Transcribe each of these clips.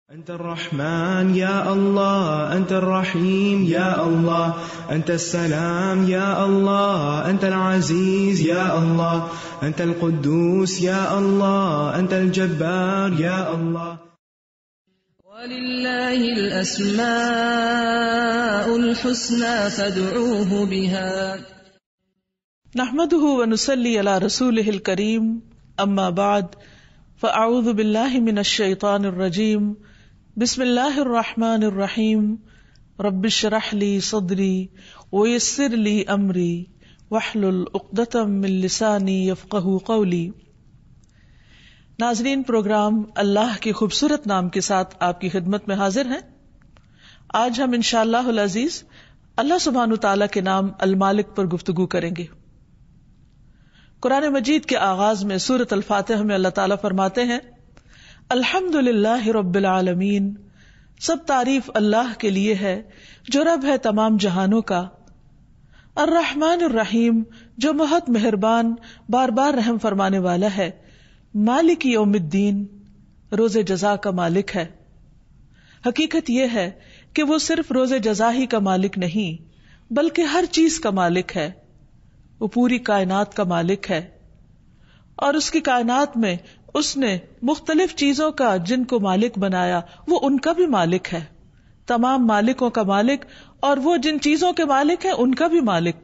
أنت الرحمن يا الله، أنت الرحيم يا الله، أنت السلام يا الله، أنت العزيز يا الله، أنت القدوس يا الله، أنت الجبار يا الله. ولله الأسماء الحسنى فادعوه بها. نحمده ونصلي على رسوله الكريم، أما بعد، فأعوذ بالله من الشيطان الرجيم، بسم اللہ الرحمن الرحیم، رب اشرح لی صدری ویسر لی امری واحلل عقدۃ من لسانی یفقہوا قولی۔ ناظرین، پروگرام اللہ کے خوبصورت نام کے ساتھ آپ کی خدمت میں حاضر ہیں۔ آج ہم انشاءاللہ العزیز اللہ سبحانہ تعالیٰ کے نام المالک پر گفتگو کریں گے۔ قرآن مجید کے آغاز میں سورۃ الفاتحہ میں اللہ تعالیٰ فرماتے ہیں، الحمدللہ رب العالمین، سب تعریف اللہ کے لیے ہے جو رب ہے تمام جہانوں کا، الرحمن الرحیم، جو بہت مہربان بار بار رحم فرمانے والا ہے، مالک یوم الدین، روز جزا کا مالک ہے۔ حقیقت یہ ہے کہ وہ صرف روز جزا ہی کا مالک نہیں بلکہ ہر چیز کا مالک ہے۔ وہ پوری کائنات کا مالک ہے، اور اس کی کائنات میں اس نے مختلف چیزوں کا جن کو مالک بنایا وہ ان کا بھی مالک ہے، تمام مالکوں کا مالک، اور وہ جن چیزوں کے مالک ہیں ان کا بھی مالک۔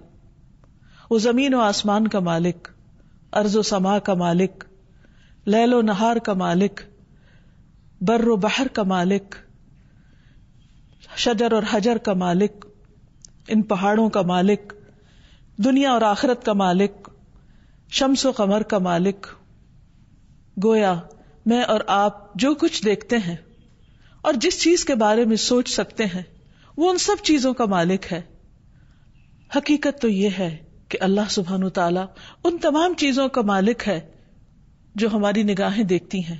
وہ زمین و آسمان کا مالک، ارض و سما کا مالک، لیل و نہار کا مالک، بر و بحر کا مالک، شجر اور حجر کا مالک، ان پہاڑوں کا مالک، دنیا اور آخرت کا مالک، شمس و قمر کا مالک۔ گویا میں اور آپ جو کچھ دیکھتے ہیں اور جس چیز کے بارے میں سوچ سکتے ہیں وہ ان سب چیزوں کا مالک ہے۔ حقیقت تو یہ ہے کہ اللہ سبحانہ تعالیٰ ان تمام چیزوں کا مالک ہے جو ہماری نگاہیں دیکھتی ہیں،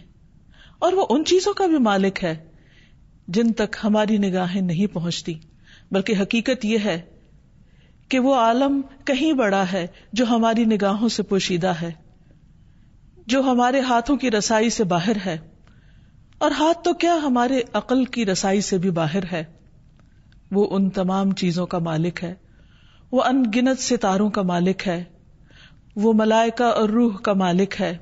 اور وہ ان چیزوں کا بھی مالک ہے جن تک ہماری نگاہیں نہیں پہنچتی، بلکہ حقیقت یہ ہے کہ وہ عالم کہیں بڑا ہے جو ہماری نگاہوں سے پوشیدہ ہے، جو ہمارے ہاتھوں کی رسائی سے باہر ہے، اور ہاتھ تو کیا ہمارے عقل کی رسائی سے بھی باہر ہے۔ وہ ان تمام چیزوں کا مالک ہے، وہ ان گنت ستاروں کا مالک ہے، وہ ملائکہ اور روح کا مالک ہے،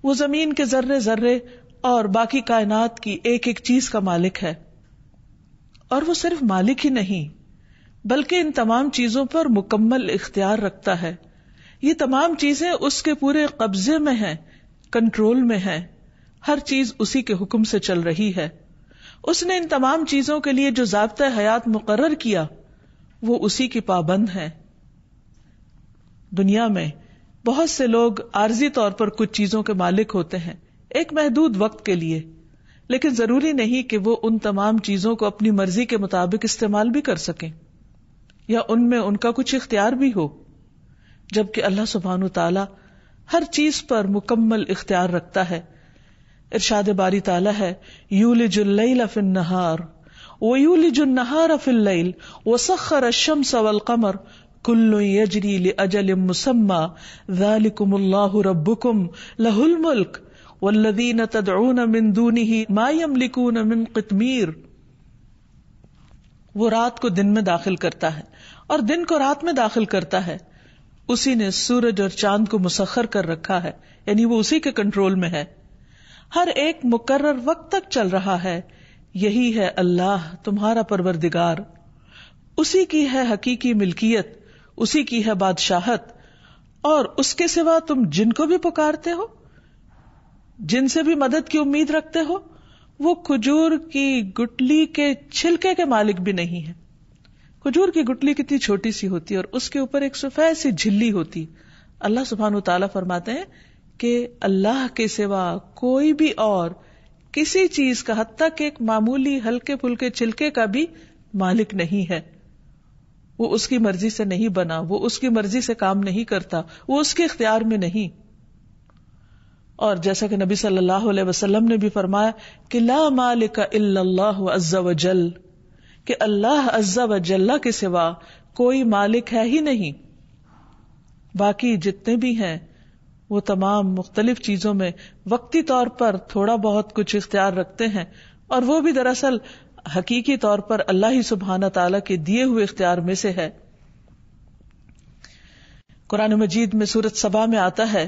وہ زمین کے ذرے ذرے اور باقی کائنات کی ایک ایک چیز کا مالک ہے۔ اور وہ صرف مالک ہی نہیں بلکہ ان تمام چیزوں پر مکمل اختیار رکھتا ہے۔ یہ تمام چیزیں اس کے پورے قبضے میں ہیں، کنٹرول میں ہیں، ہر چیز اسی کے حکم سے چل رہی ہے۔ اس نے ان تمام چیزوں کے لیے جو ضابطۂ حیات مقرر کیا وہ اسی کی پابند ہیں۔ دنیا میں بہت سے لوگ عارضی طور پر کچھ چیزوں کے مالک ہوتے ہیں ایک محدود وقت کے لیے، لیکن ضروری نہیں کہ وہ ان تمام چیزوں کو اپنی مرضی کے مطابق استعمال بھی کر سکیں یا ان میں ان کا کچھ اختیار بھی ہو، جبکہ اللہ سبحانہ تعالی ہر چیز پر مکمل اختیار رکھتا ہے۔ ارشاد باری تعالی ہے، یولج اللیل فی النہار ویولج النہار فی اللیل وسخر الشمس والقمر کل یجری لاجل مسمی ذالکم اللہ ربکم لہ الملک والذین تدعون من دونہ ما یملکون من قطمیر۔ وہ رات کو دن میں داخل کرتا ہے اور دن کو رات میں داخل کرتا ہے، اسی نے سورج اور چاند کو مسخر کر رکھا ہے، یعنی وہ اسی کے کنٹرول میں ہے، ہر ایک مقرر وقت تک چل رہا ہے۔ یہی ہے اللہ تمہارا پروردگار، اسی کی ہے حقیقی ملکیت، اسی کی ہے بادشاہت، اور اس کے سوا تم جن کو بھی پکارتے ہو، جن سے بھی مدد کی امید رکھتے ہو، وہ کھجور کی گٹلی کے چھلکے کے مالک بھی نہیں ہے۔ کھجور کی گٹلی کتنی چھوٹی سی ہوتی ہے اور اس کے اوپر ایک سفید سی جھلی ہوتی۔ اللہ سبحانہ تعالیٰ فرماتے ہیں کہ اللہ کے سوا کوئی بھی اور کسی چیز کا، حتیٰ کہ ایک معمولی ہلکے پھلکے چھلکے کا بھی مالک نہیں ہے۔ وہ اس کی مرضی سے نہیں بنا، وہ اس کی مرضی سے کام نہیں کرتا، وہ اس کے اختیار میں نہیں۔ اور جیسا کہ نبی صلی اللہ علیہ وسلم نے بھی فرمایا کہ لا مالک الا اللہ عز وجل، کہ اللہ عز وجل کے سوا کوئی مالک ہے ہی نہیں، باقی جتنے بھی ہیں وہ تمام مختلف چیزوں میں وقتی طور پر تھوڑا بہت کچھ اختیار رکھتے ہیں، اور وہ بھی دراصل حقیقی طور پر اللہ ہی سبحانہ تعالیٰ کے دیے ہوئے اختیار میں سے ہے۔ قرآن مجید میں سورۃ سبا میں آتا ہے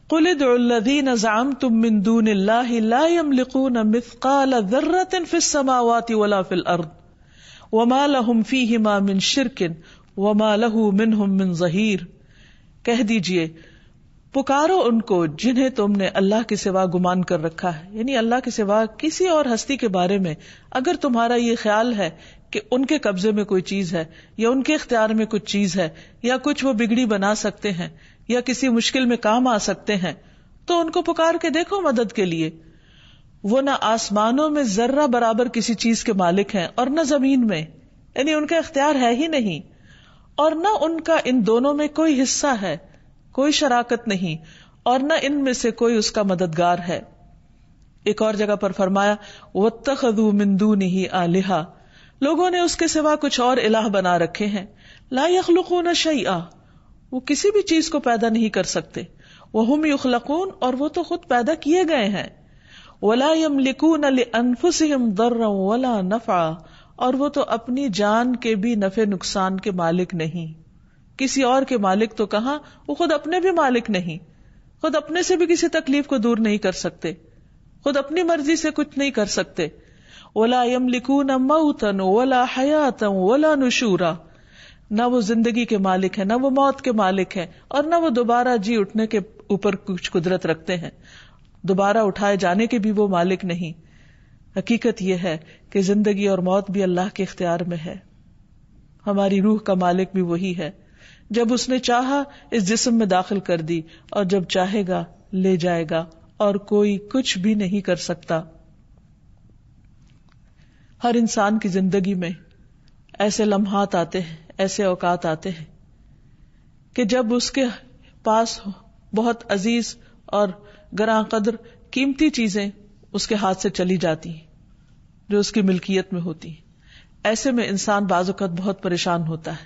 قُلِ ادْعُوا الَّذِينَ زَعَمْتُم مِّن دُونِ اللَّهِ لَا يَمْلِكُونَ مِثْقَالَ ذَرَّةٍ فِي السَّمَاوَاتِ وَلَا فِي الْأَرْضِ وَمَا لَهُمْ فِيهِمَا مِن شِرْكٍ وَمَا لَهُ مِنْهُم مِّن ظَهِيرٍ، کہہ دیجئے پکارو ان کو جنہیں تم نے اللہ کے سوا گمان کر رکھا ہے، یعنی اللہ کے سوا کسی اور ہستی کے بارے میں اگر تمہارا یہ خیال ہے کہ ان کے قبضے میں کوئی چیز ہے یا ان کے اختیار میں کچھ چیز ہے یا کچھ وہ بگڑی بنا سکتے ہیں یا کسی مشکل میں کام آ سکتے ہیں، تو ان کو پکار کے دیکھو مدد کے لیے۔ وہ نہ آسمانوں میں ذرہ برابر کسی چیز کے مالک ہیں اور نہ زمین میں، یعنی ان کا اختیار ہے ہی نہیں، اور نہ ان کا ان دونوں میں کوئی حصہ ہے، کوئی شراکت نہیں، اور نہ ان میں سے کوئی اس کا مددگار ہے۔ ایک اور جگہ پر فرمایا وَاتَّخَذُوا مِن دُونِهِ آلِهَةً، لوگوں نے اس کے سوا کچھ اور الہ بنا رکھے ہیں، لا يخلقون شیئا، وہ کسی بھی چیز کو پیدا نہیں کر سکتے، وہم یخلقون، اور وہ تو خود پیدا کیے گئے ہیں، ولا يملكون لانفسهم ضرا ولا نفعا، اور وہ تو اپنی جان کے بھی نفع نقصان کے مالک نہیں، کسی اور کے مالک تو کہاں، وہ خود اپنے بھی مالک نہیں، خود اپنے سے بھی کسی تکلیف کو دور نہیں کر سکتے، خود اپنی مرضی سے کچھ نہیں کر سکتے۔ ولا يملكون موتا ولا حیاتا ولا نشورا، نہ وہ زندگی کے مالک ہیں، نہ وہ موت کے مالک ہیں، اور نہ وہ دوبارہ جی اٹھنے کے اوپر کچھ قدرت رکھتے ہیں، دوبارہ اٹھائے جانے کے بھی وہ مالک نہیں۔ حقیقت یہ ہے کہ زندگی اور موت بھی اللہ کے اختیار میں ہے، ہماری روح کا مالک بھی وہی ہے، جب اس نے چاہا اس جسم میں داخل کر دی، اور جب چاہے گا لے جائے گا، اور کوئی کچھ بھی نہیں کر سکتا۔ ہر انسان کی زندگی میں ایسے لمحات آتے ہیں، ایسے اوقات آتے ہیں کہ جب اس کے پاس بہت عزیز اور گراں قدر قیمتی چیزیں اس کے ہاتھ سے چلی جاتی ہیں جو اس کی ملکیت میں ہوتی ہیں۔ ایسے میں انسان بعض اوقات بہت پریشان ہوتا ہے،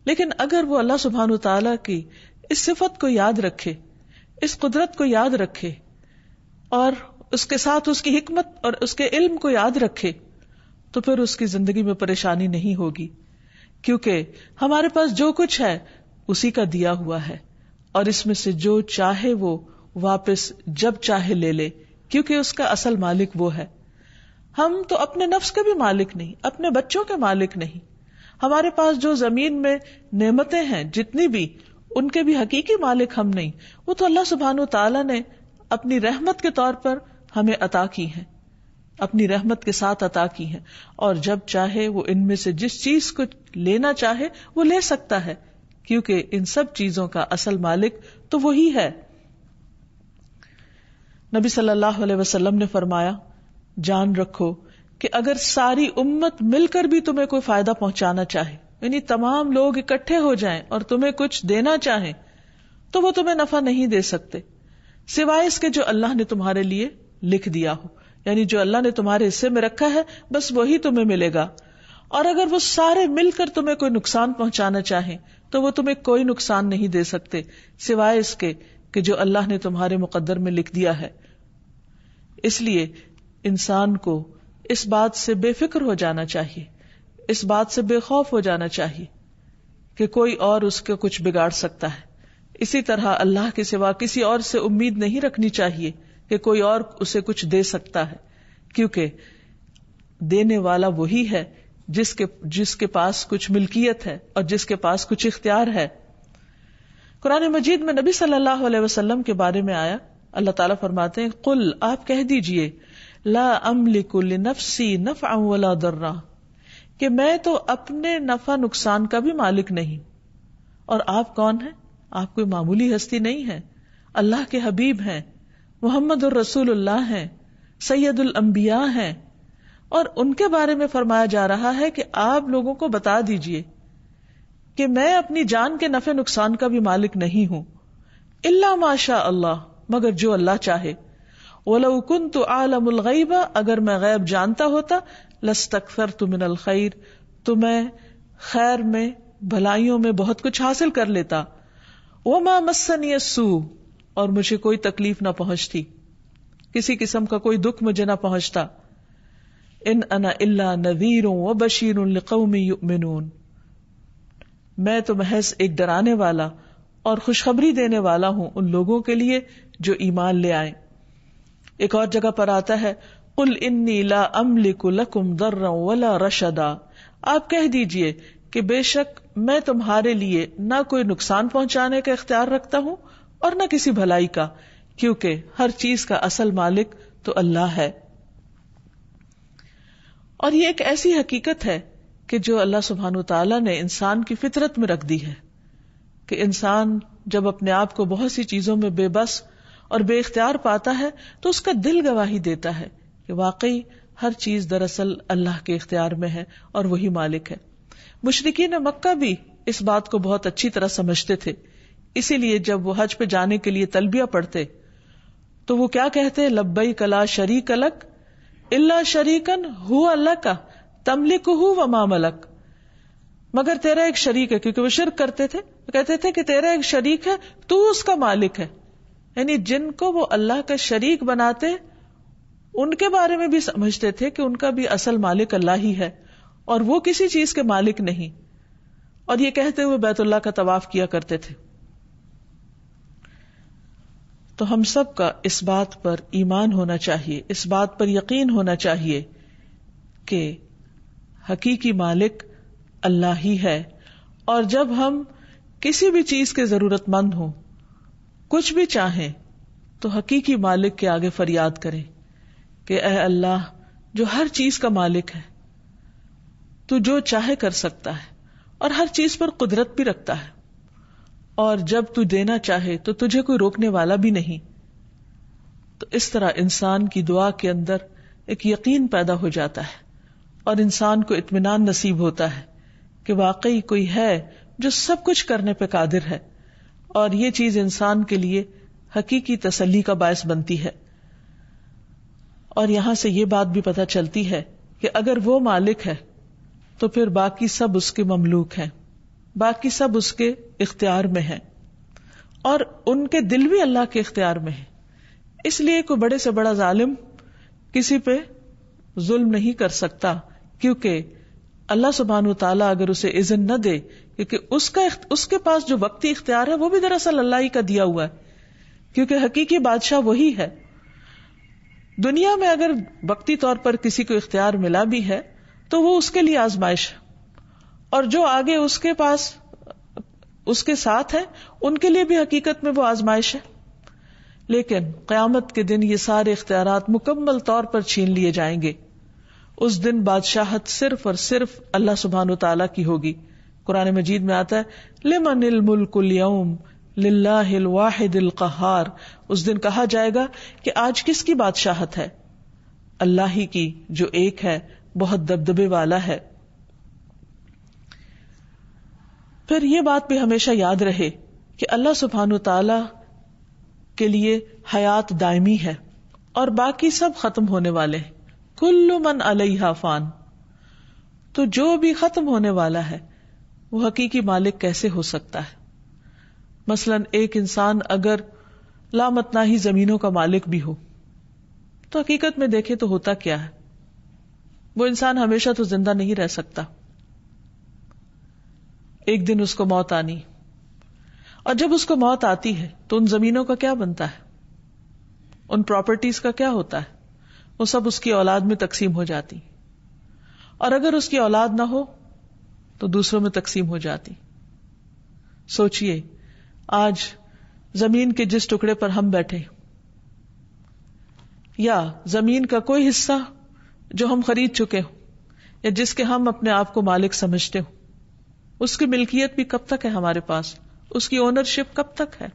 لیکن اگر وہ اللہ سبحانہ وتعالیٰ کی اس صفت کو یاد رکھے، اس قدرت کو یاد رکھے، اور اس کے ساتھ اس کی حکمت اور اس کے علم کو یاد رکھے، تو پھر اس کی زندگی میں پریشانی نہیں ہوگی، کیونکہ ہمارے پاس جو کچھ ہے اسی کا دیا ہوا ہے، اور اس میں سے جو چاہے وہ واپس جب چاہے لے لے، کیونکہ اس کا اصل مالک وہ ہے۔ ہم تو اپنے نفس کے بھی مالک نہیں، اپنے بچوں کے مالک نہیں، ہمارے پاس جو زمین میں نعمتیں ہیں جتنی بھی، ان کے بھی حقیقی مالک ہم نہیں، وہ تو اللہ سبحانہ وتعالیٰ نے اپنی رحمت کے طور پر ہمیں عطا کی ہیں، اپنی رحمت کے ساتھ عطا کی ہیں، اور جب چاہے وہ ان میں سے جس چیز کو لینا چاہے وہ لے سکتا ہے، کیونکہ ان سب چیزوں کا اصل مالک تو وہی ہے۔ نبی صلی اللہ علیہ وسلم نے فرمایا جان رکھو کہ اگر ساری امت مل کر بھی تمہیں کوئی فائدہ پہنچانا چاہے، یعنی تمام لوگ اکٹھے ہو جائیں اور تمہیں کچھ دینا چاہیں، تو وہ تمہیں نفع نہیں دے سکتے سوائے اس کے جو اللہ نے تمہارے لیے لکھ دیا ہو، یعنی جو اللہ نے تمہارے حصے میں رکھا ہے بس وہی تمہیں ملے گا۔ اور اگر وہ سارے مل کر تمہیں کوئی نقصان پہنچانا چاہیں تو وہ تمہیں کوئی نقصان نہیں دے سکتے سوائے اس کے کہ جو اللہ نے تمہارے مقدر میں لکھ دیا ہے۔ اس لیے انسان کو اس بات سے بے فکر ہو جانا چاہیے، اس بات سے بے خوف ہو جانا چاہیے کہ کوئی اور اس کے کچھ بگاڑ سکتا ہے۔ اسی طرح اللہ کے سوا کسی اور سے امید نہیں رکھنی چاہیے کہ کوئی اور اسے کچھ دے سکتا ہے، کیونکہ دینے والا وہی ہے جس کے پاس کچھ ملکیت ہے اور جس کے پاس کچھ اختیار ہے۔ قرآن مجید میں نبی صلی اللہ علیہ وسلم کے بارے میں آیا، اللہ تعالیٰ فرماتے ہیں قل، آپ کہہ دیجئے لا املک لنفسی نفعا ولا ضرا، کہ میں تو اپنے نفع نقصان کا بھی مالک نہیں۔ اور آپ کون ہیں؟ آپ کوئی معمولی ہستی نہیں ہے، اللہ کے حبیب ہیں، محمد الرسول اللہ ہیں، سید الانبیاء ہیں، اور ان کے بارے میں فرمایا جا رہا ہے کہ آپ لوگوں کو بتا دیجئے کہ میں اپنی جان کے نفع نقصان کا بھی مالک نہیں ہوں، الا ما شاء اللہ، مگر جو اللہ چاہے۔ وَلَوْ كُنْتُ أَعْلَمُ الْغَيْبَ، اگر میں غیب جانتا ہوتا، لَاسْتَكْثَرْتُ مِنَ الْخَيْرِ، تو میں خیر میں، بھلائیوں میں بہت کچھ حاصل کر لیتا۔ وَمَا مَسَّنِيَ السُّوءُ، اور مجھے کوئی تکلیف نہ پہنچتی، کسی قسم کا کوئی دکھ مجھے نہ پہنچتا. ان انا الا نذیر وبشیر لقوم یؤمنون، میں تو محض ایک ڈرانے والا اور خوشخبری دینے والا ہوں ان لوگوں کے لیے جو ایمان لے آئیں. ایک اور جگہ پر آتا ہے قل انی لا املک لکم ضرا ولا رشدا، آپ کہہ دیجئے کہ بے شک میں تمہارے لیے نہ کوئی نقصان پہنچانے کا اختیار رکھتا ہوں اور نہ کسی بھلائی کا، کیونکہ ہر چیز کا اصل مالک تو اللہ ہے. اور یہ ایک ایسی حقیقت ہے کہ جو اللہ سبحانہ وتعالی نے انسان کی فطرت میں رکھ دی ہے کہ انسان جب اپنے آپ کو بہت سی چیزوں میں بے بس اور بے اختیار پاتا ہے تو اس کا دل گواہی دیتا ہے کہ واقعی ہر چیز دراصل اللہ کے اختیار میں ہے اور وہی مالک ہے. مشرکین مکہ بھی اس بات کو بہت اچھی طرح سمجھتے تھے، اسی لیے جب وہ حج پہ جانے کے لیے تلبیہ پڑھتے تو وہ کیا کہتے؟ لبیک لا شریک لک الا شریکن ہوا لک تملکہ وما ملک، مگر تیرا ایک شریک ہے، کیونکہ وہ شرک کرتے تھے، کہتے تھے کہ تیرا ایک شریک ہے، تو اس کا مالک ہے. یعنی جن کو وہ اللہ کا شریک بناتے ان کے بارے میں بھی سمجھتے تھے کہ ان کا بھی اصل مالک اللہ ہی ہے اور وہ کسی چیز کے مالک نہیں. اور یہ کہتے ہوئے بیت اللہ کا طواف کیا کرتے تھے. تو ہم سب کا اس بات پر ایمان ہونا چاہیے، اس بات پر یقین ہونا چاہیے کہ حقیقی مالک اللہ ہی ہے. اور جب ہم کسی بھی چیز کے ضرورت مند ہوں، کچھ بھی چاہیں، تو حقیقی مالک کے آگے فریاد کریں کہ اے اللہ جو ہر چیز کا مالک ہے، تو جو چاہے کر سکتا ہے اور ہر چیز پر قدرت بھی رکھتا ہے، اور جب تو دینا چاہے تو تجھے کوئی روکنے والا بھی نہیں. تو اس طرح انسان کی دعا کے اندر ایک یقین پیدا ہو جاتا ہے اور انسان کو اطمینان نصیب ہوتا ہے کہ واقعی کوئی ہے جو سب کچھ کرنے پہ قادر ہے. اور یہ چیز انسان کے لیے حقیقی تسلی کا باعث بنتی ہے. اور یہاں سے یہ بات بھی پتہ چلتی ہے کہ اگر وہ مالک ہے تو پھر باقی سب اس کے مملوک ہیں، باقی سب اس کے اختیار میں ہیں، اور ان کے دل بھی اللہ کے اختیار میں ہیں. اس لیے کوئی بڑے سے بڑا ظالم کسی پہ ظلم نہیں کر سکتا، کیونکہ اللہ سبحانہ وتعالیٰ اگر اسے اذن نہ دے، کیونکہ اس کے پاس جو وقتی اختیار ہے وہ بھی دراصل اللہ ہی کا دیا ہوا ہے، کیونکہ حقیقی بادشاہ وہی ہے. دنیا میں اگر وقتی طور پر کسی کو اختیار ملا بھی ہے تو وہ اس کے لیے آزمائش ہے، اور جو آگے اس کے پاس اس کے ساتھ ہے ان کے لیے بھی حقیقت میں وہ آزمائش ہے. لیکن قیامت کے دن یہ سارے اختیارات مکمل طور پر چھین لیے جائیں گے. اس دن بادشاہت صرف اور صرف اللہ سبحانہ وتعالیٰ کی ہوگی. قرآن مجید میں آتا ہے لمن الملک اليوم للہ الواحد القہار. اس دن کہا جائے گا کہ آج کس کی بادشاہت ہے؟ اللہ ہی کی، جو ایک ہے، بہت دبدبے والا ہے. پھر یہ بات بھی ہمیشہ یاد رہے کہ اللہ سبحانہ وتعالیٰ کے لیے حیات دائمی ہے اور باقی سب ختم ہونے والے ہیں. کل من علیہا فان. تو جو بھی ختم ہونے والا ہے وہ حقیقی مالک کیسے ہو سکتا ہے؟ مثلا ایک انسان اگر لامتناہی زمینوں کا مالک بھی ہو تو حقیقت میں دیکھے تو ہوتا کیا ہے؟ وہ انسان ہمیشہ تو زندہ نہیں رہ سکتا. ایک دن اس کو موت آنی، اور جب اس کو موت آتی ہے تو ان زمینوں کا کیا بنتا ہے؟ ان پراپرٹیز کا کیا ہوتا ہے؟ وہ سب اس کی اولاد میں تقسیم ہو جاتی، اور اگر اس کی اولاد نہ ہو تو دوسروں میں تقسیم ہو جاتی. سوچئے آج زمین کے جس ٹکڑے پر ہم بیٹھے، یا زمین کا کوئی حصہ جو ہم خرید چکے ہوں یا جس کے ہم اپنے آپ کو مالک سمجھتے ہوں، اس کی ملکیت بھی کب تک ہے ہمارے پاس؟ اس کی اونرشپ کب تک ہے؟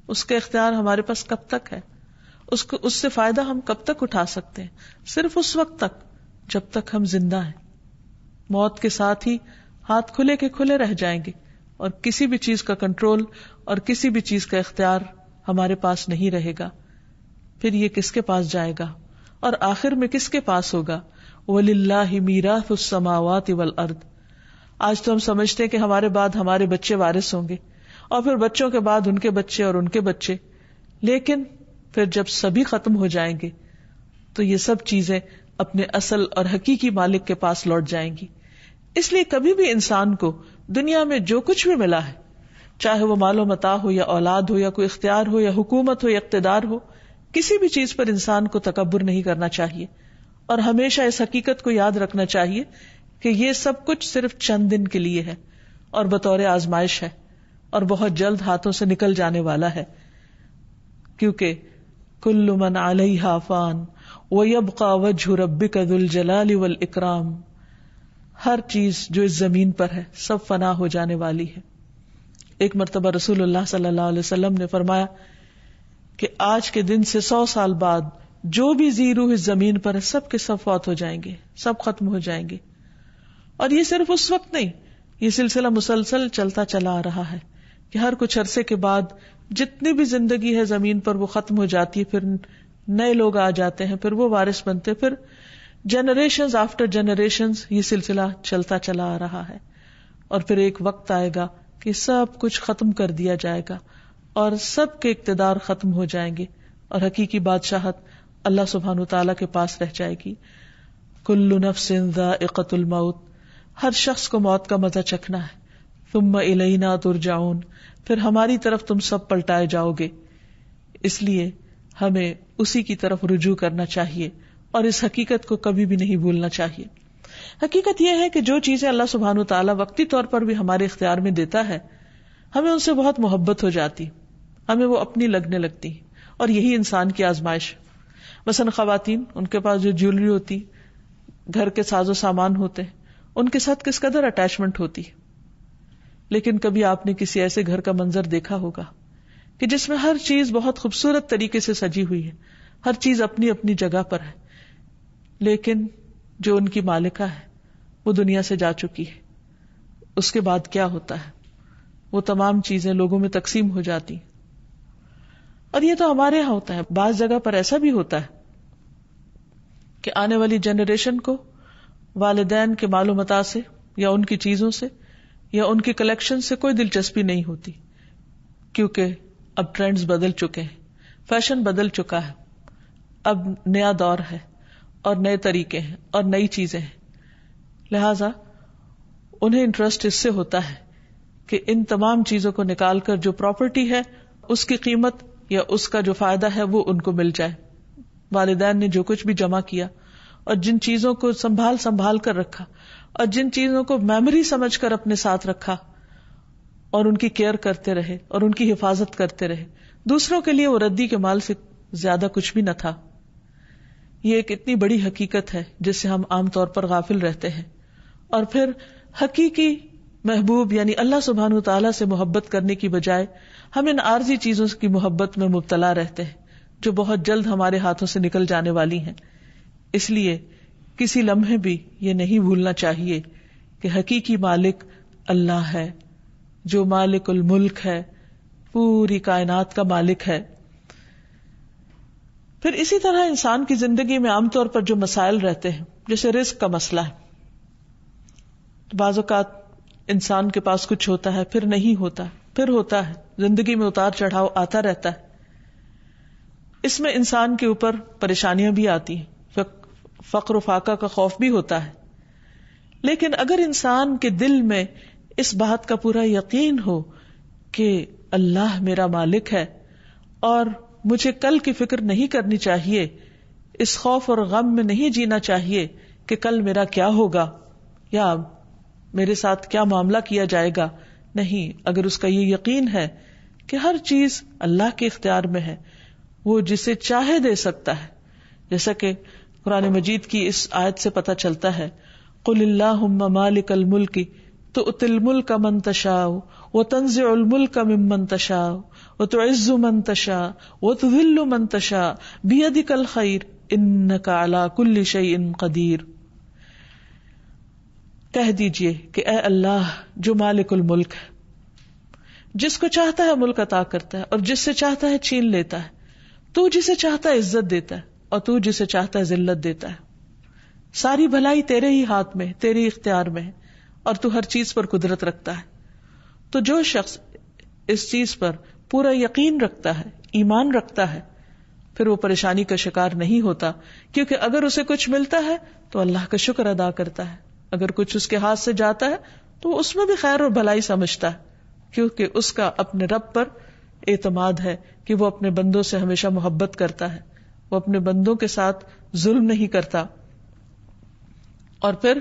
اس کا اختیار ہمارے پاس کب تک ہے؟ اس سے فائدہ ہم کب تک اٹھا سکتے ہیں؟ صرف اس وقت تک جب تک ہم زندہ ہیں. موت کے ساتھ ہی ہاتھ کھلے کے کھلے رہ جائیں گے اور کسی بھی چیز کا کنٹرول اور کسی بھی چیز کا اختیار ہمارے پاس نہیں رہے گا. پھر یہ کس کے پاس جائے گا اور آخر میں کس کے پاس ہوگا؟ وَلِلَّهِ مِيرَاثُ السَّمَاوَاتِ وَالْأَرْضِ. آج تو ہم سمجھتے ہیں کہ ہمارے بعد ہمارے بچے وارث ہوں گے، اور پھر بچوں کے بعد ان کے بچے اور ان کے بچے، لیکن پھر جب سبھی ختم ہو جائیں گے تو یہ سب چیزیں اپنے اصل اور حقیقی مالک کے پاس لوٹ جائیں گی. اس لیے کبھی بھی انسان کو دنیا میں جو کچھ بھی ملا ہے، چاہے وہ مال و متاع ہو یا اولاد ہو یا کوئی اختیار ہو یا حکومت ہو یا اقتدار ہو، کسی بھی چیز پر انسان کو تکبر نہیں کرنا چاہیے، اور ہمیشہ اس حقیقت کو یاد رکھنا چاہیے کہ یہ سب کچھ صرف چند دن کے لیے ہے اور بطور آزمائش ہے، اور بہت جلد ہاتھوں سے نکل جانے والا ہے. کیونکہ کل من علیہا فان ویبقى وجہ ربک ذو الجلال والاکرام، ہر چیز جو اس زمین پر ہے سب فنا ہو جانے والی ہے. ایک مرتبہ رسول اللہ صلی اللہ علیہ وسلم نے فرمایا کہ آج کے دن سے 100 سال بعد جو بھی ذی روح اس زمین پر ہے سب کے سب فوت ہو جائیں گے، سب ختم ہو جائیں گے. اور یہ صرف اس وقت نہیں، یہ سلسلہ مسلسل چلتا چلا آ رہا ہے کہ ہر کچھ عرصے کے بعد جتنی بھی زندگی ہے زمین پر وہ ختم ہو جاتی ہے، پھر نئے لوگ آ جاتے ہیں، پھر وہ وارث بنتے، پھر جنریشنز آفٹر جنریشنز یہ سلسلہ چلتا چلا آ رہا ہے. اور پھر ایک وقت آئے گا کہ سب کچھ ختم کر دیا جائے گا اور سب کے اقتدار ختم ہو جائیں گے اور حقیقی بادشاہت اللہ سبحانہ وتعالی کے پاس رہ جائے گی. کل نفس ذائقۃ الموت، ہر شخص کو موت کا مزہ چکھنا ہے. ثم الینا ترجعون، پھر ہماری طرف تم سب پلٹائے جاؤ گے. اس لیے ہمیں اسی کی طرف رجوع کرنا چاہیے اور اس حقیقت کو کبھی بھی نہیں بھولنا چاہیے. حقیقت یہ ہے کہ جو چیزیں اللہ سبحانہ وتعالی وقتی طور پر بھی ہمارے اختیار میں دیتا ہے، ہمیں ان سے بہت محبت ہو جاتی، ہمیں وہ اپنی لگنے لگتی، اور یہی انسان کی آزمائش. مثلا خواتین، ان کے پاس جو جیولری ہوتی، گھر کے ساز و سامان ہوتے ہیں، ان کے ساتھ کس قدر اٹیچمنٹ ہوتی. لیکن کبھی آپ نے کسی ایسے گھر کا منظر دیکھا ہوگا کہ جس میں ہر چیز بہت خوبصورت طریقے سے سجی ہوئی ہے، ہر چیز اپنی اپنی جگہ پر ہے، لیکن جو ان کی مالکہ ہے وہ دنیا سے جا چکی ہے. اس کے بعد کیا ہوتا ہے؟ وہ تمام چیزیں لوگوں میں تقسیم ہو جاتی. اور یہ تو ہمارے یہاں ہوتا ہے، بعض جگہ پر ایسا بھی ہوتا ہے کہ آنے والی جنریشن کو والدین کے مال و متاع سے یا ان کی چیزوں سے یا ان کی کلیکشن سے کوئی دلچسپی نہیں ہوتی، کیونکہ اب ٹرینڈز بدل چکے ہیں، فیشن بدل چکا ہے، اب نیا دور ہے اور نئے طریقے ہیں اور نئی چیزیں ہیں. لہذا انہیں انٹرسٹ اس سے ہوتا ہے کہ ان تمام چیزوں کو نکال کر جو پراپرٹی ہے اس کی قیمت یا اس کا جو فائدہ ہے وہ ان کو مل جائے. والدین نے جو کچھ بھی جمع کیا اور جن چیزوں کو سنبھال کر رکھا اور جن چیزوں کو میموری سمجھ کر اپنے ساتھ رکھا اور ان کی کیئر کرتے رہے اور ان کی حفاظت کرتے رہے، دوسروں کے لیے وہ ردی کے مال سے زیادہ کچھ بھی نہ تھا. یہ ایک اتنی بڑی حقیقت ہے جس سے ہم عام طور پر غافل رہتے ہیں، اور پھر حقیقی محبوب یعنی اللہ سبحانہ وتعالی سے محبت کرنے کی بجائے ہم ان عارضی چیزوں کی محبت میں مبتلا رہتے ہیں جو بہت جلد ہمارے ہاتھوں سے نکل جانے والی ہیں. اس لیے کسی لمحے بھی یہ نہیں بھولنا چاہیے کہ حقیقی مالک اللہ ہے، جو مالک الملک ہے، پوری کائنات کا مالک ہے. پھر اسی طرح انسان کی زندگی میں عام طور پر جو مسائل رہتے ہیں، جیسے رزق کا مسئلہ ہے. بعض اوقات انسان کے پاس کچھ ہوتا ہے، پھر نہیں ہوتا، پھر ہوتا ہے. زندگی میں اتار چڑھاؤ آتا رہتا ہے. اس میں انسان کے اوپر پریشانیاں بھی آتی ہیں، فقر و فاقہ کا خوف بھی ہوتا ہے. لیکن اگر انسان کے دل میں اس بات کا پورا یقین ہو کہ اللہ میرا مالک ہے اور مجھے کل کی فکر نہیں کرنی چاہیے، اس خوف اور غم میں نہیں جینا چاہیے کہ کل میرا کیا ہوگا یا میرے ساتھ کیا معاملہ کیا جائے گا. نہیں، اگر اس کا یہ یقین ہے کہ ہر چیز اللہ کے اختیار میں ہے، وہ جسے چاہے دے سکتا ہے. جیسا کہ قرآن مجید کی اس آیت سے پتہ چلتا ہے، قل اللہم مالک الملک تؤتی الملک من تشاء وتنزع الملک ممن تشاء وتعز من تشاء وتذل من تشاء بیدک الخیر انک علی کل شیء قدیر. کہہ دیجئے کہ اے اللہ جو مالک الملک ہے، جس کو چاہتا ہے ملک عطا کرتا ہے اور جس سے چاہتا ہے چھین لیتا ہے، تو جسے چاہتا ہے عزت دیتا ہے اور تو جسے چاہتا ہے ذلت دیتا ہے. ساری بھلائی تیرے ہی ہاتھ میں، تیرے اختیار میں ہے اور تو ہر چیز پر قدرت رکھتا ہے. تو جو شخص اس چیز پر پورا یقین رکھتا ہے، ایمان رکھتا ہے، پھر وہ پریشانی کا شکار نہیں ہوتا، کیونکہ اگر اسے کچھ ملتا ہے تو اللہ کا شکر ادا کرتا ہے، اگر کچھ اس کے ہاتھ سے جاتا ہے تو وہ اس میں بھی خیر اور بھلائی سمجھتا ہے، کیونکہ اس کا اپنے رب پر اعتماد ہے کہ وہ اپنے بندوں سے ہمیشہ محبت کرتا ہے، وہ اپنے بندوں کے ساتھ ظلم نہیں کرتا. اور پھر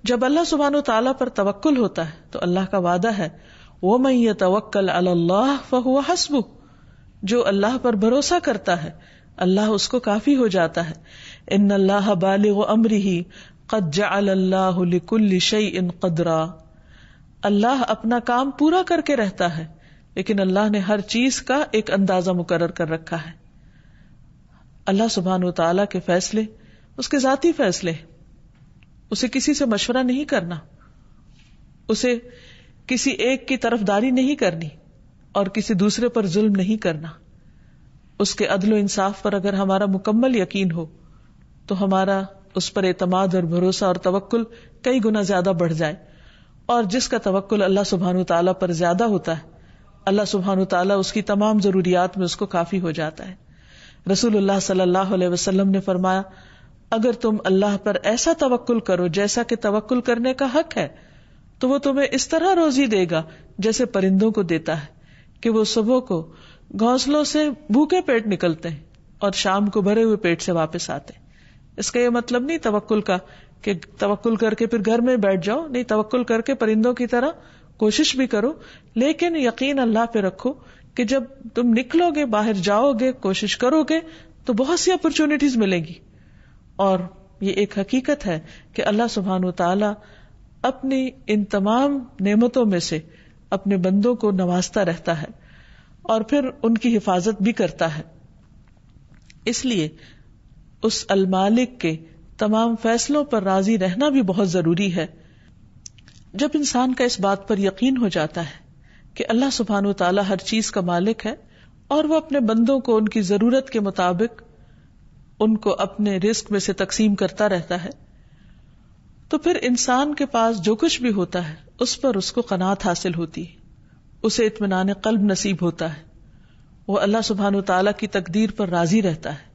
جب اللہ سبحانہ و تعالیٰ پر توکل ہوتا ہے تو اللہ کا وعدہ ہے وَمَن يَتَوَكَّلْ عَلَى اللَّهِ فَهُوَ حَسْبُهُ، جو اللہ پر بھروسہ کرتا ہے اللہ اس کو کافی ہو جاتا ہے. ان اللہ بالغ امرہ قد جعل اللہ لکل شیء قدرا، اللہ اپنا کام پورا کر کے رہتا ہے لیکن اللہ نے ہر چیز کا ایک اندازہ مقرر کر رکھا ہے. اللہ سبحانہ و تعالیٰ کے فیصلے اس کے ذاتی فیصلے، اسے کسی سے مشورہ نہیں کرنا، اسے کسی ایک کی طرفداری نہیں کرنی اور کسی دوسرے پر ظلم نہیں کرنا. اس کے عدل و انصاف پر اگر ہمارا مکمل یقین ہو تو ہمارا اس پر اعتماد اور بھروسہ اور توکل کئی گنا زیادہ بڑھ جائے. اور جس کا توکل اللہ سبحانہ تعالیٰ پر زیادہ ہوتا ہے اللہ سبحانہ تعالیٰ اس کی تمام ضروریات میں اس کو کافی ہو جاتا ہے. رسول اللہ صلی اللہ علیہ وسلم نے فرمایا اگر تم اللہ پر ایسا توکل کرو جیسا کہ توکل کرنے کا حق ہے تو وہ تمہیں اس طرح روزی دے گا جیسے پرندوں کو دیتا ہے کہ وہ صبح کو گھونسلوں سے بھوکے پیٹ نکلتے ہیں اور شام کو بھرے ہوئے پیٹ سے واپس آتے ہیں. اس کا یہ مطلب نہیں توکل کا کہ توکل کر کے پھر گھر میں بیٹھ جاؤ، نہیں، توکل کر کے پرندوں کی طرح کوشش بھی کرو، لیکن یقین اللہ پہ رکھو کہ جب تم نکلو گے، باہر جاؤ گے، کوشش کرو گے تو بہت سی اپرچونٹیز ملیں گی. اور یہ ایک حقیقت ہے کہ اللہ سبحانہ و تعالی اپنی ان تمام نعمتوں میں سے اپنے بندوں کو نوازتا رہتا ہے اور پھر ان کی حفاظت بھی کرتا ہے. اس لیے اس المالک کے تمام فیصلوں پر راضی رہنا بھی بہت ضروری ہے. جب انسان کا اس بات پر یقین ہو جاتا ہے کہ اللہ سبحانہ و تعالی ہر چیز کا مالک ہے اور وہ اپنے بندوں کو ان کی ضرورت کے مطابق ان کو اپنے رزق میں سے تقسیم کرتا رہتا ہے، تو پھر انسان کے پاس جو کچھ بھی ہوتا ہے اس پر اس کو قناعت حاصل ہوتی ہے، اسے اطمینان قلب نصیب ہوتا ہے، وہ اللہ سبحانہ و تعالی کی تقدیر پر راضی رہتا ہے.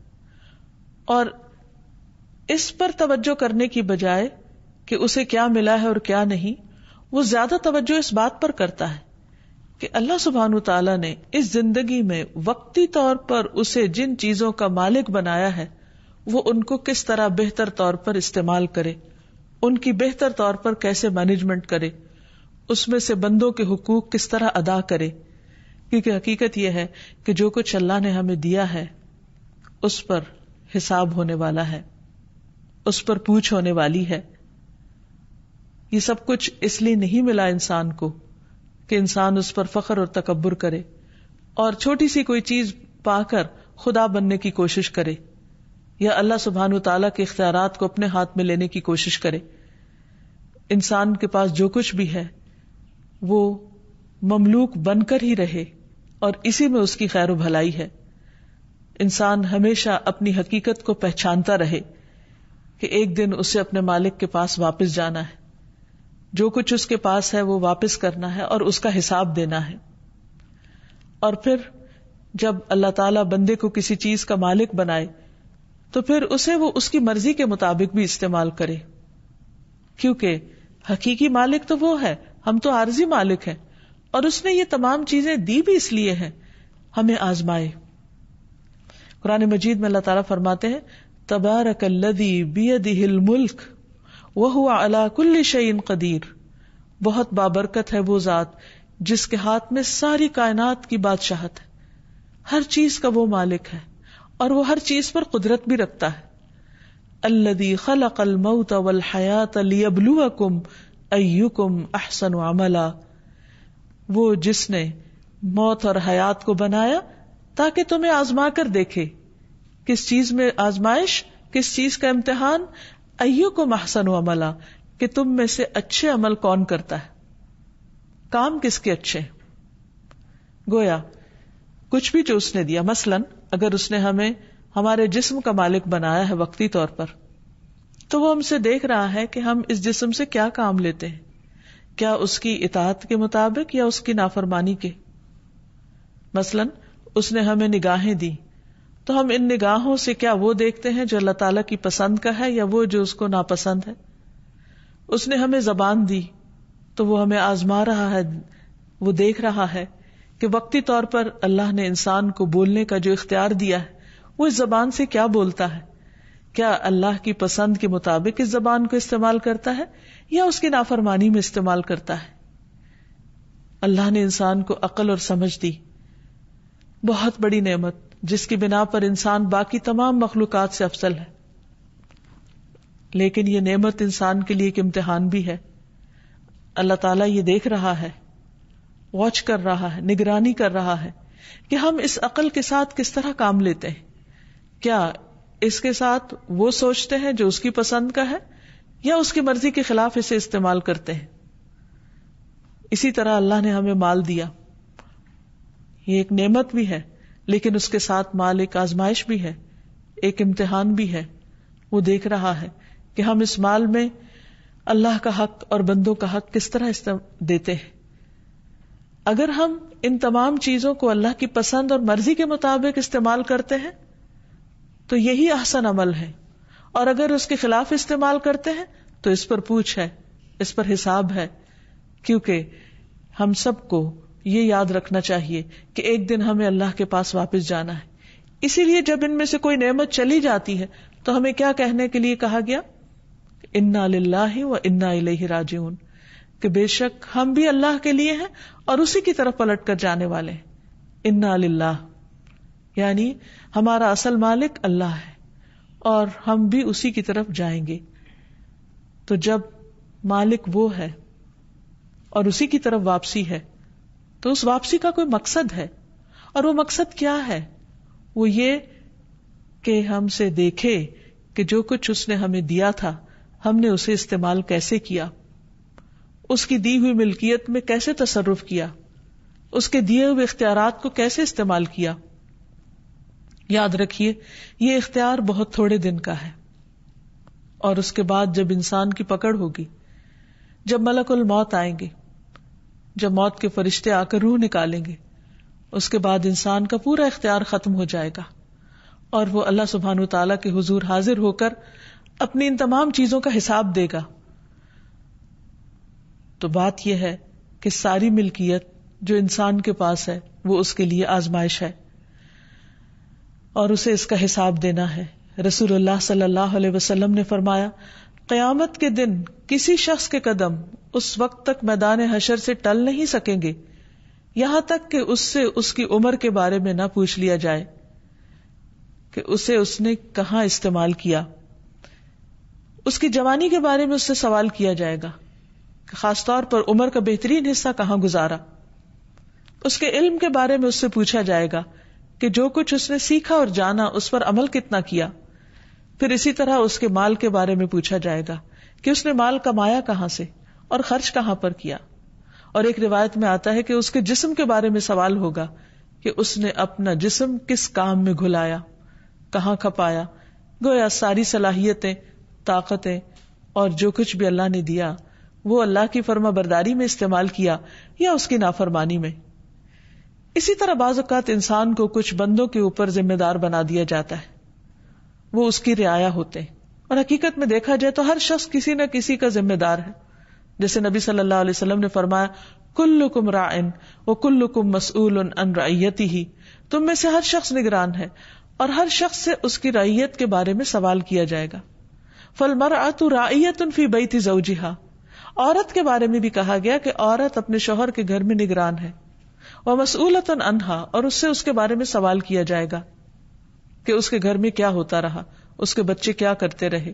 اور اس پر توجہ کرنے کی بجائے کہ اسے کیا ملا ہے اور کیا نہیں، وہ زیادہ توجہ اس بات پر کرتا ہے کہ اللہ سبحانہ تعالیٰ نے اس زندگی میں وقتی طور پر اسے جن چیزوں کا مالک بنایا ہے وہ ان کو کس طرح بہتر طور پر استعمال کرے، ان کی بہتر طور پر کیسے مینجمنٹ کرے، اس میں سے بندوں کے حقوق کس طرح ادا کرے. کیونکہ حقیقت یہ ہے کہ جو کچھ اللہ نے ہمیں دیا ہے اس پر حساب ہونے والا ہے، اس پر پوچھ ہونے والی ہے. یہ سب کچھ اس لیے نہیں ملا انسان کو کہ انسان اس پر فخر اور تکبر کرے اور چھوٹی سی کوئی چیز پا کر خدا بننے کی کوشش کرے یا اللہ سبحانہ تعالیٰ کے اختیارات کو اپنے ہاتھ میں لینے کی کوشش کرے. انسان کے پاس جو کچھ بھی ہے وہ مملوک بن کر ہی رہے اور اسی میں اس کی خیر و بھلائی ہے. انسان ہمیشہ اپنی حقیقت کو پہچانتا رہے کہ ایک دن اسے اپنے مالک کے پاس واپس جانا ہے، جو کچھ اس کے پاس ہے وہ واپس کرنا ہے اور اس کا حساب دینا ہے. اور پھر جب اللہ تعالیٰ بندے کو کسی چیز کا مالک بنائے تو پھر اسے وہ اس کی مرضی کے مطابق بھی استعمال کرے، کیونکہ حقیقی مالک تو وہ ہے، ہم تو عارضی مالک ہیں، اور اس نے یہ تمام چیزیں دی بھی اس لیے ہیں ہمیں آزمائے. قرآن مجید میں اللہ تعالیٰ فرماتے ہیں تبارک الذی بیدہ الملک وہو علی کل شیء قدیر، بہت بابرکت ہے وہ ذات جس کے ہاتھ میں ساری کائنات کی بادشاہت ہے، ہر چیز کا وہ مالک ہے اور وہ ہر چیز پر قدرت بھی رکھتا ہے. الذی خلق الموت والحیاۃ لیبلوکم ایکم احسن عملا، وہ جس نے موت اور حیات کو بنایا تاکہ تمہیں آزما کر دیکھے. کس چیز میں آزمائش، کس چیز کا امتحان؟ ایکم احسن عملا، کہ تم میں سے اچھے عمل کون کرتا ہے. کام کس کے اچھے؟ گویا کچھ بھی جو اس نے دیا، مثلاً اگر اس نے ہمیں ہمارے جسم کا مالک بنایا ہے وقتی طور پر، تو وہ ہم سے دیکھ رہا ہے کہ ہم اس جسم سے کیا کام لیتے ہیں، کیا اس کی اطاعت کے مطابق یا اس کی نافرمانی کے. مثلاً اس نے ہمیں نگاہیں دی، تو ہم ان نگاہوں سے کیا وہ دیکھتے ہیں جو اللہ تعالیٰ کی پسند کا ہے یا وہ جو اس کو ناپسند ہے؟ اس نے ہمیں زبان دی تو وہ ہمیں آزما رہا ہے، وہ دیکھ رہا ہے کہ وقتی طور پر اللہ نے انسان کو بولنے کا جو اختیار دیا ہے وہ اس زبان سے کیا بولتا ہے، کیا اللہ کی پسند کے مطابق اس زبان کو استعمال کرتا ہے یا اس کی نافرمانی میں استعمال کرتا ہے۔ اللہ نے انسان کو عقل اور سمجھ دی، بہت بڑی نعمت جس کی بنا پر انسان باقی تمام مخلوقات سے افضل ہے، لیکن یہ نعمت انسان کے لیے ایک امتحان بھی ہے۔ اللہ تعالیٰ یہ دیکھ رہا ہے، واچ کر رہا ہے، نگرانی کر رہا ہے کہ ہم اس عقل کے ساتھ کس طرح کام لیتے ہیں، کیا اس کے ساتھ وہ سوچتے ہیں جو اس کی پسند کا ہے یا اس کی مرضی کے خلاف اسے استعمال کرتے ہیں۔ اسی طرح اللہ نے ہمیں مال دیا، یہ ایک نعمت بھی ہے، لیکن اس کے ساتھ مال ایک آزمائش بھی ہے، ایک امتحان بھی ہے۔ وہ دیکھ رہا ہے کہ ہم اس مال میں اللہ کا حق اور بندوں کا حق کس طرح دیتے ہیں۔ اگر ہم ان تمام چیزوں کو اللہ کی پسند اور مرضی کے مطابق استعمال کرتے ہیں تو یہی احسن عمل ہے، اور اگر اس کے خلاف استعمال کرتے ہیں تو اس پر پوچھ ہے، اس پر حساب ہے، کیونکہ ہم سب کو یہ یاد رکھنا چاہیے کہ ایک دن ہمیں اللہ کے پاس واپس جانا ہے۔ اسی لیے جب ان میں سے کوئی نعمت چلی جاتی ہے تو ہمیں کیا کہنے کے لیے کہا گیا؟ انا للہ و انا الیہ راجعون، کہ بے شک ہم بھی اللہ کے لیے ہیں اور اسی کی طرف پلٹ کر جانے والے ہیں۔ انا للہ یعنی ہمارا اصل مالک اللہ ہے اور ہم بھی اسی کی طرف جائیں گے۔ تو جب مالک وہ ہے اور اسی کی طرف واپسی ہے تو اس واپسی کا کوئی مقصد ہے، اور وہ مقصد کیا ہے؟ وہ یہ کہ ہم سے دیکھے کہ جو کچھ اس نے ہمیں دیا تھا ہم نے اسے استعمال کیسے کیا، اس کی دی ہوئی ملکیت میں کیسے تصرف کیا، اس کے دیے ہوئے اختیارات کو کیسے استعمال کیا۔ یاد رکھیے یہ اختیار بہت تھوڑے دن کا ہے، اور اس کے بعد جب انسان کی پکڑ ہوگی، جب ملک الموت آئیں گے، جب موت کے فرشتے آ کر روح نکالیں گے، اس کے بعد انسان کا پورا اختیار ختم ہو جائے گا اور وہ اللہ سبحانہ وتعالیٰ کے حضور حاضر ہو کر اپنی ان تمام چیزوں کا حساب دے گا۔ تو بات یہ ہے کہ ساری ملکیت جو انسان کے پاس ہے وہ اس کے لیے آزمائش ہے اور اسے اس کا حساب دینا ہے۔ رسول اللہ صلی اللہ علیہ وسلم نے فرمایا، قیامت کے دن کسی شخص کے قدم اس وقت تک میدان حشر سے ٹل نہیں سکیں گے یہاں تک کہ اس سے اس کی عمر کے بارے میں نہ پوچھ لیا جائے کہ اسے اس نے کہاں استعمال کیا۔ اس کی جوانی کے بارے میں اس سے سوال کیا جائے گا کہ خاص طور پر عمر کا بہترین حصہ کہاں گزارا۔ اس کے علم کے بارے میں اس سے پوچھا جائے گا کہ جو کچھ اس نے سیکھا اور جانا اس پر عمل کتنا کیا۔ پھر اسی طرح اس کے مال کے بارے میں پوچھا جائے گا کہ اس نے مال کمایا کہاں سے اور خرچ کہاں پر کیا۔ اور ایک روایت میں آتا ہے کہ اس کے جسم کے بارے میں سوال ہوگا کہ اس نے اپنا جسم کس کام میں گھلایا، کہاں کھپایا۔ گویا ساری صلاحیتیں، طاقتیں اور جو کچھ بھی اللہ نے دیا وہ اللہ کی فرما برداری میں استعمال کیا یا اس کی نافرمانی میں۔ اسی طرح بعض اوقات انسان کو کچھ بندوں کے اوپر ذمہ دار بنا دیا جاتا ہے، وہ اس کی رعایا ہوتے ہیں، اور حقیقت میں دیکھا جائے تو ہر شخص کسی نہ کسی کا ذمہ دار ہے۔ جیسے نبی صلی اللہ علیہ وسلم نے فرمایا، کلکم راعٍ وکلکم مسئول عن رعیتہ، تم میں سے ہر شخص نگران ہے اور ہر شخص سے اس کی رعیت کے بارے میں سوال کیا جائے گا۔ فالمرأۃ راعیۃ فی بیت زوجہا، عورت کے بارے میں بھی کہا گیا کہ عورت اپنے شوہر کے گھر میں نگران ہے۔ ومسئولۃ عنہا، اور اس سے اس کے بارے میں سوال کیا جائے گا کہ اس کے گھر میں کیا ہوتا رہا، اس کے بچے کیا کرتے رہے۔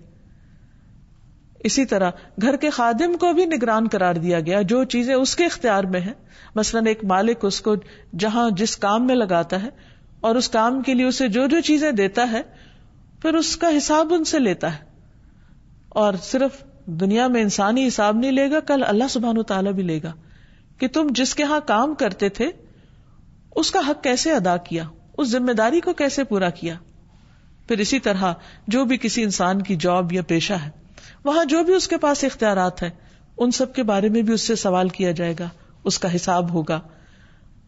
اسی طرح گھر کے خادم کو بھی نگران قرار دیا گیا، جو چیزیں اس کے اختیار میں ہیں۔ مثلاً ایک مالک اس کو جہاں جس کام میں لگاتا ہے اور اس کام کے لیے اسے جو جو چیزیں دیتا ہے پھر اس کا حساب ان سے لیتا ہے، اور صرف دنیا میں انسانی حساب نہیں لے گا، کل اللہ سبحانہ وتعالیٰ بھی لے گا کہ تم جس کے ہاں کام کرتے تھے اس کا حق کیسے ادا کیا، اس ذمہ داری کو کیسے پورا کیا۔ پھر اسی طرح جو بھی کسی انسان کی جاب یا پیشہ ہے، وہاں جو بھی اس کے پاس اختیارات ہیں ان سب کے بارے میں بھی اس سے سوال کیا جائے گا، اس کا حساب ہوگا۔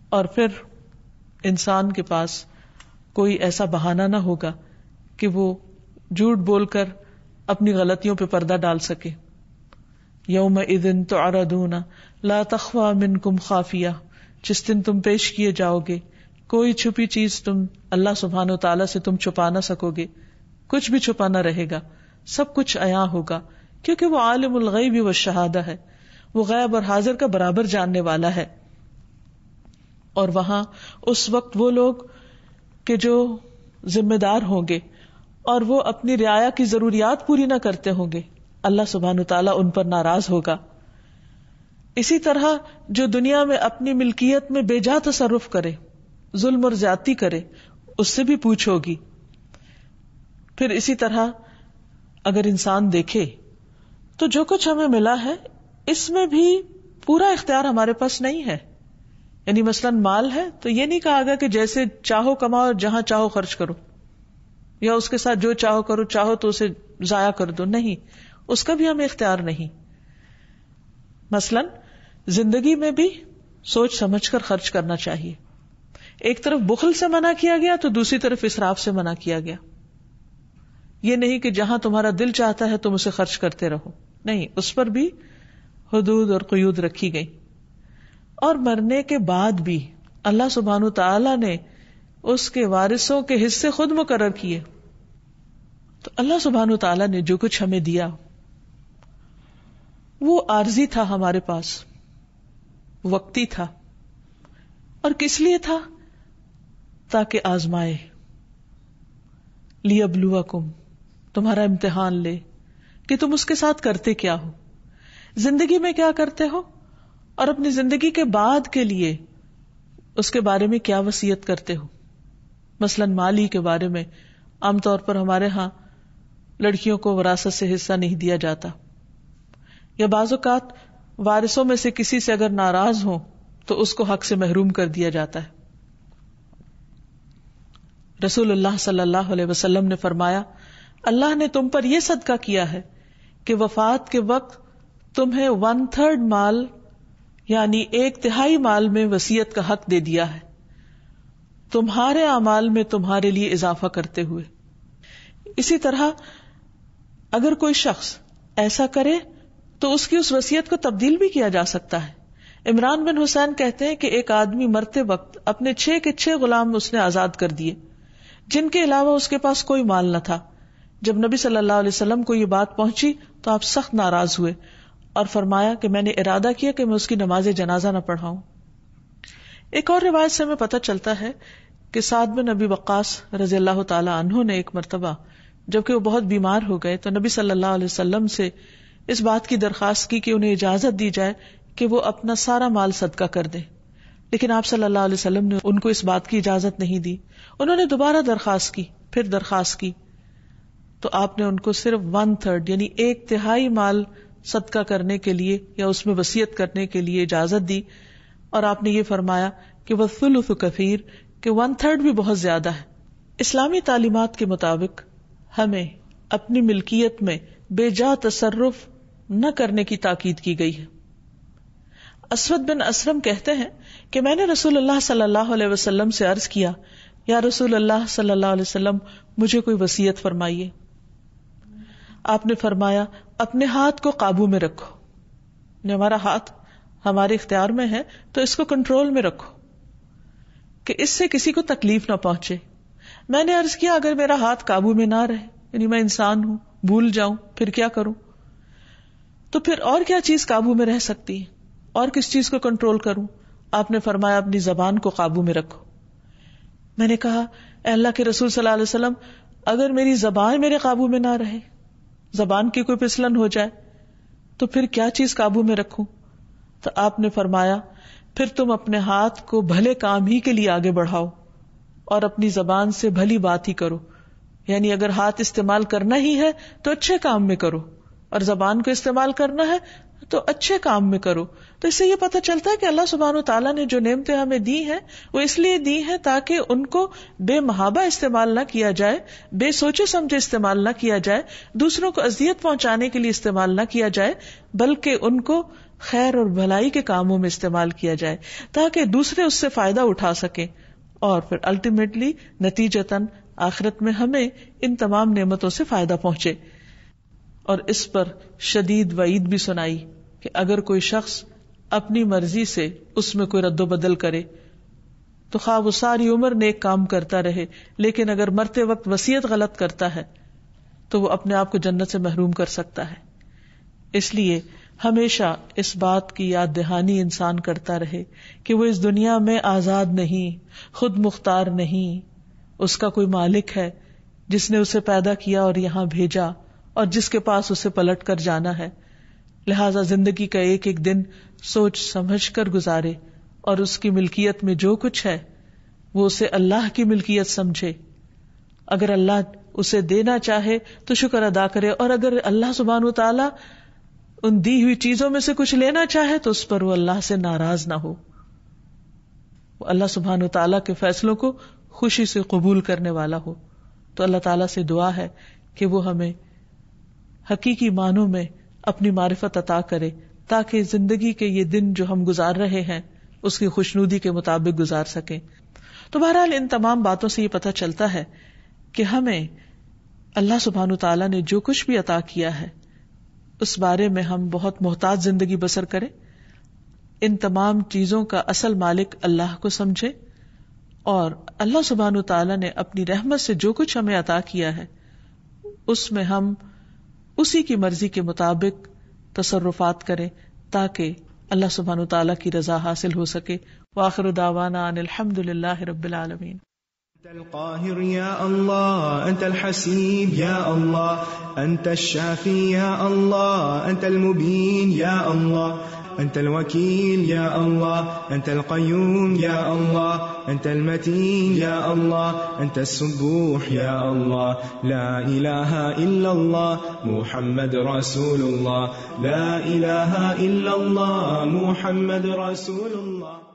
اور پھر انسان کے پاس کوئی ایسا بہانہ نہ ہوگا کہ وہ جھوٹ بول کر اپنی غلطیوں پہ پردہ ڈال سکے. یومئذ تعرضون لا تخفی منکم خافیہ، جس دن تم پیش کیے جاؤ گے کوئی چھپی چیز تم اللہ سبحانہ و تعالیٰ سے تم چھپا نہ سکو گے، کچھ بھی چھپا نہ رہے گا، سب کچھ عیاں ہوگا، کیونکہ وہ عالم الغیب والشہادہ ہے، وہ غیب اور حاضر کا برابر جاننے والا ہے. اور وہاں اس وقت وہ لوگ کہ جو ذمہ دار ہوں گے اور وہ اپنی رعایا کی ضروریات پوری نہ کرتے ہوں گے، اللہ سبحانہ و تعالیٰ ان پر ناراض ہوگا. اسی طرح جو دنیا میں اپنی ملکیت میں بے جا تصرف کرے، ظلم اور زیادتی کرے، اس سے بھی پوچھ ہوگی. پھر اسی طرح اگر انسان دیکھے تو جو کچھ ہمیں ملا ہے اس میں بھی پورا اختیار ہمارے پاس نہیں ہے. یعنی مثلاً مال ہے تو یہ نہیں کہا گیا کہ جیسے چاہو کماؤ اور جہاں چاہو خرچ کرو، یا اس کے ساتھ جو چاہو کرو، چاہو تو اسے ضائع کر دو، نہیں، اس کا بھی ہمیں اختیار نہیں. مثلاً زندگی میں بھی سوچ سمجھ کر خرچ کرنا چاہیے. ایک طرف بخل سے منع کیا گیا تو دوسری طرف اسراف سے منع کیا گیا. یہ نہیں کہ جہاں تمہارا دل چاہتا ہے تم اسے خرچ کرتے رہو، نہیں، اس پر بھی حدود اور قیود رکھی گئی. اور مرنے کے بعد بھی اللہ سبحانہ تعالی نے اس کے وارثوں کے حصے خود مقرر کیے. تو اللہ سبحانہ تعالی نے جو کچھ ہمیں دیا وہ عارضی تھا، ہمارے پاس وقتی تھا. اور کس لیے تھا؟ تاکہ آزمائے، لیبلوکم، تمہارا امتحان لے کہ تم اس کے ساتھ کرتے کیا ہو، زندگی میں کیا کرتے ہو، اور اپنی زندگی کے بعد کے لیے اس کے بارے میں کیا وصیت کرتے ہو. مثلاً مالی کے بارے میں عام طور پر ہمارے ہاں لڑکیوں کو وراثت سے حصہ نہیں دیا جاتا، یا بعض اوقات وارثوں میں سے کسی سے اگر ناراض ہوں تو اس کو حق سے محروم کر دیا جاتا ہے. رسول اللہ صلی اللہ علیہ وسلم نے فرمایا، اللہ نے تم پر یہ صدقہ کیا ہے کہ وفات کے وقت تمہیں 1/3 مال یعنی 1/3 مال میں وصیت کا حق دے دیا ہے، تمہارے اعمال میں تمہارے لیے اضافہ کرتے ہوئے. اسی طرح اگر کوئی شخص ایسا کرے تو اس کی اس وصیت کو تبدیل بھی کیا جا سکتا ہے. عمران بن حسین کہتے ہیں کہ ایک آدمی مرتے وقت اپنے 6 کے 6 غلام اس نے آزاد کر دیے، جن کے علاوہ اس کے پاس کوئی مال نہ تھا. جب نبی صلی اللہ علیہ وسلم کو یہ بات پہنچی تو آپ سخت ناراض ہوئے اور فرمایا کہ میں نے ارادہ کیا کہ میں اس کی نماز جنازہ نہ پڑھاؤں. ایک اور روایت سے ہمیں پتہ چلتا ہے کہ سعد بن ابی وقاص رضی اللہ تعالی عنہ نے ایک مرتبہ جبکہ وہ بہت بیمار ہو گئے تو نبی صلی اللہ علیہ وسلم سے اس بات کی درخواست کی کہ انہیں اجازت دی جائے کہ وہ اپنا سارا مال صدقہ کر دیں، لیکن آپ صلی اللہ علیہ وسلم نے ان کو اس بات کی اجازت نہیں دی. انہوں نے دوبارہ درخواست کی، پھر درخواست کی تو آپ نے ان کو صرف 1/3 یعنی 1/3 مال صدقہ کرنے کے لیے یا اس میں وصیت کرنے کے لیے اجازت دی. اور آپ نے یہ فرمایا کہ وَالثُّلُثُ كَثِيرٌ، کہ 1/3 بھی بہت زیادہ ہے. اسلامی تعلیمات کے مطابق ہمیں اپنی ملکیت میں بے جا تصرف نہ کرنے کی تاکید کی گئی ہے. اسود بن اسرم کہتے ہیں کہ میں نے رسول اللہ صلی اللہ علیہ وسلم سے عرض کیا، یا رسول اللہ صلی اللہ علیہ وسلم مجھے کوئی وصیت فرمائیے. آپ نے فرمایا اپنے ہاتھ کو قابو میں رکھو، ہمارا ہاتھ ہمارے اختیار میں ہے تو اس کو کنٹرول میں رکھو کہ اس سے کسی کو تکلیف نہ پہنچے. میں نے عرض کیا اگر میرا ہاتھ قابو میں نہ رہے، یعنی میں انسان ہوں، بھول جاؤں، پھر کیا کروں؟ تو پھر اور کیا چیز قابو میں رہ سکتی ہے، اور کس چیز کو کنٹرول کروں؟ آپ نے فرمایا اپنی زبان کو قابو میں رکھو. میں نے کہا اے اللہ کے رسول صلی اللہ علیہ وسلم اگر میری زبان میرے قابو میں نہ رہے، زبان کی کوئی پھسلن ہو جائے تو پھر کیا چیز قابو میں رکھوں؟ تو آپ نے فرمایا پھر تم اپنے ہاتھ کو بھلے کام ہی کے لیے آگے بڑھاؤ اور اپنی زبان سے بھلی بات ہی کرو. یعنی اگر ہاتھ استعمال کرنا ہی ہے تو اچھے کام میں کرو، اور زبان کو استعمال کرنا ہے تو اچھے کام میں کرو. تو اس سے یہ پتہ چلتا ہے کہ اللہ سبحانہ وتعالیٰ نے جو نعمتیں ہمیں دی ہیں وہ اس لیے دی ہیں تاکہ ان کو بے محابہ استعمال نہ کیا جائے، بے سوچے سمجھے استعمال نہ کیا جائے، دوسروں کو اذیت پہنچانے کے لیے استعمال نہ کیا جائے، بلکہ ان کو خیر اور بھلائی کے کاموں میں استعمال کیا جائے تاکہ دوسرے اس سے فائدہ اٹھا سکیں اور پھر الٹیمیٹلی نتیجتاً آخرت میں ہمیں ان تمام نعمتوں سے فائدہ پہنچے. اور اس پر شدید وعید بھی سنائی کہ اگر کوئی شخص اپنی مرضی سے اس میں کوئی رد و بدل کرے تو خواہ وہ ساری عمر نیک کام کرتا رہے، لیکن اگر مرتے وقت وصیت غلط کرتا ہے تو وہ اپنے آپ کو جنت سے محروم کر سکتا ہے. اس لیے ہمیشہ اس بات کی یاد دہانی انسان کرتا رہے کہ وہ اس دنیا میں آزاد نہیں، خود مختار نہیں، اس کا کوئی مالک ہے جس نے اسے پیدا کیا اور یہاں بھیجا اور جس کے پاس اسے پلٹ کر جانا ہے. لہذا زندگی کا ایک ایک دن سوچ سمجھ کر گزارے اور اس کی ملکیت میں جو کچھ ہے وہ اسے اللہ کی ملکیت سمجھے. اگر اللہ اسے دینا چاہے تو شکر ادا کرے، اور اگر اللہ سبحانہ وتعالی ان دی ہوئی چیزوں میں سے کچھ لینا چاہے تو اس پر وہ اللہ سے ناراض نہ ہو. وہ اللہ سبحانہ وتعالی کے فیصلوں کو خوشی سے قبول کرنے والا ہو. تو اللہ تعالیٰ سے دعا ہے کہ وہ ہمیں حقیقی معنوں میں اپنی معرفت عطا کرے تاکہ زندگی کے یہ دن جو ہم گزار رہے ہیں اس کی خوشنودی کے مطابق گزار سکیں. تو بہرحال ان تمام باتوں سے یہ پتہ چلتا ہے کہ ہمیں اللہ سبحانہ تعالیٰ نے جو کچھ بھی عطا کیا ہے اس بارے میں ہم بہت محتاط زندگی بسر کریں. ان تمام چیزوں کا اصل مالک اللہ کو سمجھے اور اللہ سبحانہ تعالیٰ نے اپنی رحمت سے جو کچھ ہمیں عطا کیا ہے اس میں ہم اسی کی مرضی کے مطابق تصرفات کریں تاکہ اللہ سبحانہ تعالیٰ کی رضا حاصل ہو سکے. وآخر دعوانا ان الحمد للہ رب العالمین. أنت القاهر يا الله، أنت الحسيب يا الله، أنت الشافي يا الله، أنت المبين يا الله، أنت الوكيل يا الله، أنت القيوم يا الله، أنت المتين يا الله، أنت السبوح يا الله. لا إله إلا الله محمد رسول الله، لا إله إلا الله محمد رسول الله.